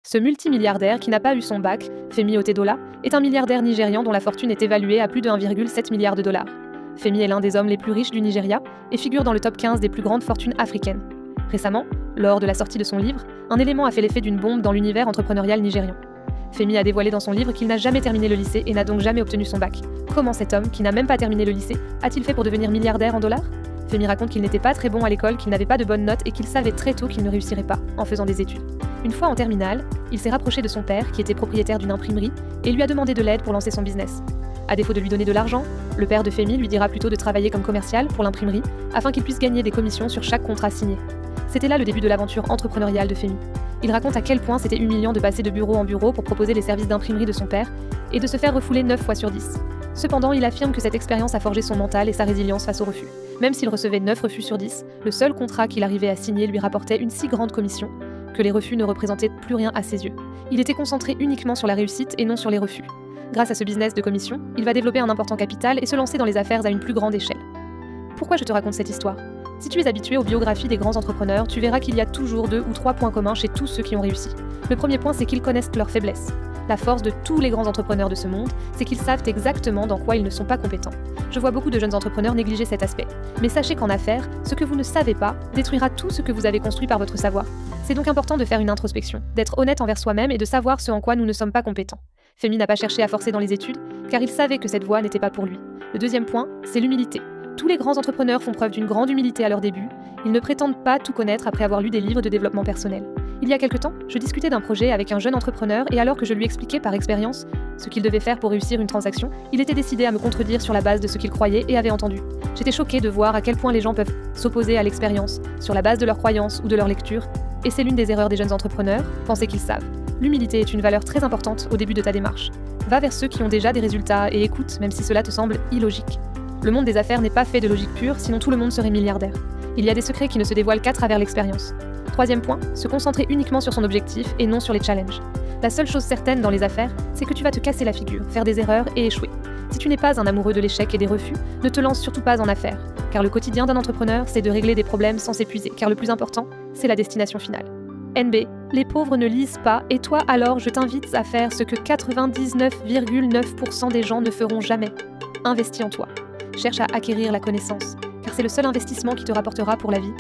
Ce multimilliardaire qui n'a pas eu son bac, Femi Otedola, est un milliardaire nigérian dont la fortune est évaluée à plus de 1,7 milliard de dollars. Femi est l'un des hommes les plus riches du Nigeria et figure dans le top 15 des plus grandes fortunes africaines. Récemment, lors de la sortie de son livre, un élément a fait l'effet d'une bombe dans l'univers entrepreneurial nigérian. Femi a dévoilé dans son livre qu'il n'a jamais terminé le lycée et n'a donc jamais obtenu son bac. Comment cet homme, qui n'a même pas terminé le lycée, a-t-il fait pour devenir milliardaire en dollars ? Femi raconte qu'il n'était pas très bon à l'école, qu'il n'avait pas de bonnes notes et qu'il savait très tôt qu'il ne réussirait pas en faisant des études. Une fois en terminale, il s'est rapproché de son père, qui était propriétaire d'une imprimerie, et lui a demandé de l'aide pour lancer son business. À défaut de lui donner de l'argent, le père de Femi lui dira plutôt de travailler comme commercial pour l'imprimerie, afin qu'il puisse gagner des commissions sur chaque contrat signé. C'était là le début de l'aventure entrepreneuriale de Femi. Il raconte à quel point c'était humiliant de passer de bureau en bureau pour proposer les services d'imprimerie de son père, et de se faire refouler 9 fois sur 10. Cependant, il affirme que cette expérience a forgé son mental et sa résilience face aux refus. Même s'il recevait 9 refus sur 10, le seul contrat qu'il arrivait à signer lui rapportait une si grande commission que les refus ne représentaient plus rien à ses yeux. Il était concentré uniquement sur la réussite et non sur les refus. Grâce à ce business de commission, il va développer un important capital et se lancer dans les affaires à une plus grande échelle. Pourquoi je te raconte cette histoire ? Si tu es habitué aux biographies des grands entrepreneurs, tu verras qu'il y a toujours 2 ou 3 points communs chez tous ceux qui ont réussi. Le premier point, c'est qu'ils connaissent leurs faiblesses. La force de tous les grands entrepreneurs de ce monde, c'est qu'ils savent exactement dans quoi ils ne sont pas compétents. Je vois beaucoup de jeunes entrepreneurs négliger cet aspect. Mais sachez qu'en affaires, ce que vous ne savez pas détruira tout ce que vous avez construit par votre savoir. C'est donc important de faire une introspection, d'être honnête envers soi-même et de savoir ce en quoi nous ne sommes pas compétents. Femi n'a pas cherché à forcer dans les études, car il savait que cette voie n'était pas pour lui. Le deuxième point, c'est l'humilité. Tous les grands entrepreneurs font preuve d'une grande humilité à leur début. Ils ne prétendent pas tout connaître après avoir lu des livres de développement personnel. Il y a quelque temps, je discutais d'un projet avec un jeune entrepreneur et alors que je lui expliquais par expérience ce qu'il devait faire pour réussir une transaction, il était décidé à me contredire sur la base de ce qu'il croyait et avait entendu. J'étais choquée de voir à quel point les gens peuvent s'opposer à l'expérience, sur la base de leurs croyances ou de leur lecture, et c'est l'une des erreurs des jeunes entrepreneurs, penser qu'ils savent. L'humilité est une valeur très importante au début de ta démarche. Va vers ceux qui ont déjà des résultats et écoute, même si cela te semble illogique. Le monde des affaires n'est pas fait de logique pure, sinon tout le monde serait milliardaire. Il y a des secrets qui ne se dévoilent qu'à travers l'expérience. Troisième point, se concentrer uniquement sur son objectif et non sur les challenges. La seule chose certaine dans les affaires, c'est que tu vas te casser la figure, faire des erreurs et échouer. Si tu n'es pas un amoureux de l'échec et des refus, ne te lance surtout pas en affaires, car le quotidien d'un entrepreneur, c'est de régler des problèmes sans s'épuiser, car le plus important, c'est la destination finale. NB, les pauvres ne lisent pas, et toi alors je t'invite à faire ce que 99,9% des gens ne feront jamais. Investis en toi. Cherche à acquérir la connaissance, car c'est le seul investissement qui te rapportera pour la vie